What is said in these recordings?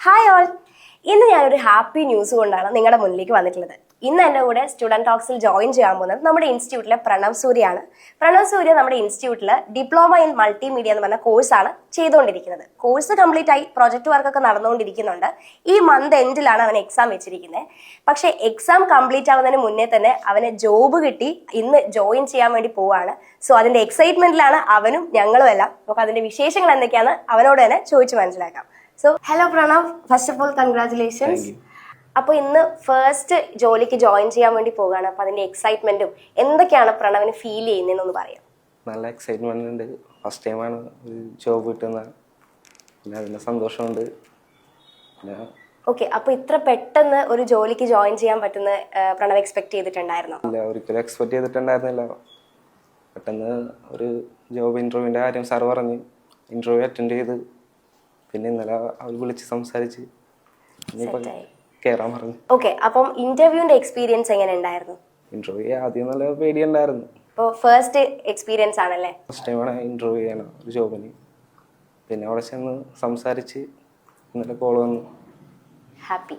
Hi all, ഇന്ന് ഞാനൊരു happy news കൊണ്ടാണ് നിങ്ങളുടെ മുന്നിലേക്ക് വന്നിട്ടുള്ളത്. ഇന്ന് എൻ്റെ കൂടെ സ്റ്റുഡൻറ് ടോക്സിൽ ജോയിൻ ചെയ്യാൻ പോകുന്നത് നമ്മുടെ ഇൻസ്റ്റിറ്റ്യൂട്ടിലെ പ്രണവ് സൂര്യയാണ്. പ്രണവ് സൂര്യ നമ്മുടെ ഇൻസ്റ്റിറ്റ്യൂട്ടിൽ ഡിപ്ലോമ ഇൻ മൾട്ടിമീഡിയ എന്ന് പറഞ്ഞ കോഴ്സാണ് ചെയ്തുകൊണ്ടിരിക്കുന്നത്. കോഴ്സ് കംപ്ലീറ്റ് ആയി, പ്രൊജക്ട് വർക്കൊക്കെ നടന്നുകൊണ്ടിരിക്കുന്നുണ്ട്. ഈ മന്ത് എൻഡിലാണ് അവൻ എക്സാം വെച്ചിരിക്കുന്നത്. പക്ഷേ എക്സാം കംപ്ലീറ്റ് ആവുന്നതിന് മുന്നേ തന്നെ അവന് ജോബ് കിട്ടി, ഇന്ന് ജോയിൻ ചെയ്യാൻ വേണ്ടി പോവാണ്. സോ അതിന്റെ എക്സൈറ്റ്മെന്റിലാണ് അവനും ഞങ്ങളും എല്ലാം. നമുക്ക് അതിന്റെ വിശേഷങ്ങൾ എന്തൊക്കെയാണെന്ന് അവനോട് തന്നെ ചോദിച്ചു മനസ്സിലാക്കാം. So hello Pranav, first of all congratulations. അപ്പോൾ ഇന്ന് ഫസ്റ്റ് ജോലിക്ക് ജോയിൻ ചെയ്യാൻ വേണ്ടി പോവുകയാണ്. അപ്പോൾ അതിന്റെ എക്സൈറ്റ്മെന്റും എന്തൊക്കെയാണ് പ്രണവിന് ഫീൽ ചെയ്യുന്നതെന്നൊന്ന് പറയാം. നല്ല എക്സൈറ്റ്മെന്റ് ഉണ്ട്. ഫസ്റ്റ് ടൈമാണ് ഒരു ജോബ് കിട്ടുന്നത്. പിന്നെ അതിൻ്റെ സന്തോഷമുണ്ട്. ഓക്കെ, അപ്പോൾ ഇത്ര പെട്ടെന്ന് ഒരു ജോലിക്ക് ജോയിൻ ചെയ്യാൻ പറ്റുന്ന പ്രണവ് എക്സ്പെക്ട് ചെയ്തിട്ടുണ്ടായിരുന്നോ? ഇല്ല, ഒരിക്കലും എക്സ്പെക്ട് ചെയ്തിട്ടുണ്ടായിരുന്നില്ല. പെട്ടെന്ന് ഒരു ജോബ് ഇൻ്റർവ്യൂവിൻ്റെ കാര്യം സാർ പറഞ്ഞ് ഇൻ്റർവ്യൂ അറ്റൻഡ് ചെയ്ത് പിന്നെ ഇന്നലെ അവർ വിളിച്ച് സംസാരിച്ച് കയറാൻ പറഞ്ഞു. ഓക്കെ, അപ്പം ഇന്റർവ്യൂവിന്റെ എക്സ്പീരിയൻസ് എങ്ങനെ ഉണ്ടായിരുന്നു? ഇന്റർവ്യൂ ആദ്യം നല്ല പേടിയുണ്ടായിരുന്നു. ഇപ്പോൾ ഫസ്റ്റ് എക്സ്പീരിയൻസ് ആണല്ലേ? ഫസ്റ്റ് ടൈമാണ് ഇന്റർവ്യൂ ചെയ്യണം ഒരു ജോബിന്. പിന്നെ അവിടെ ചെന്ന് സംസാരിച്ച് ഇന്നലെ കോൾ വന്നു. ഹാപ്പി.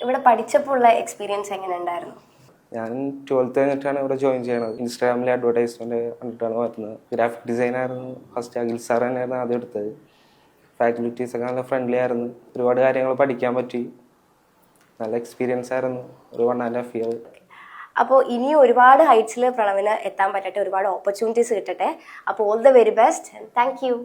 ഇവിടെ പഠിച്ചപ്പോൾ ഉള്ള എക്സ്പീരിയൻസ് എങ്ങനെ ഉണ്ടായിരുന്നു? ഞാൻ 12th കഴിഞ്ഞിട്ടാണ് ഇവിടെ ജോയിൻ ചെയ്യണത്. ഇൻസ്റ്റാഗ്രാമിലെ അഡ്വർടൈസ്മെന്റ് കണ്ടിട്ടാണ് മാറ്റുന്നത്. ഗ്രാഫിക് ഡിസൈനായിരുന്നു ഫസ്റ്റ്. അഖിൽ സാർ തന്നെയായിരുന്നു ആദ്യം എടുത്തത്. ഫാക്കൽറ്റീസ് ഒക്കെ നല്ല ഫ്രണ്ട്ലി ആയിരുന്നു. ഒരുപാട് കാര്യങ്ങൾ പഠിക്കാൻ പറ്റി. നല്ല എക്സ്പീരിയൻസ് ആയിരുന്നു. ഒരു 1.5 ഇയർ. അപ്പോൾ ഇനിയും ഒരുപാട് ഹൈറ്റ്സിൽ പ്രണവിന് എത്താൻ പറ്റട്ടെ, ഒരുപാട് ഓപ്പർച്യൂണിറ്റീസ് കിട്ടട്ടെ. അപ്പോൾ all the very best. Thank you.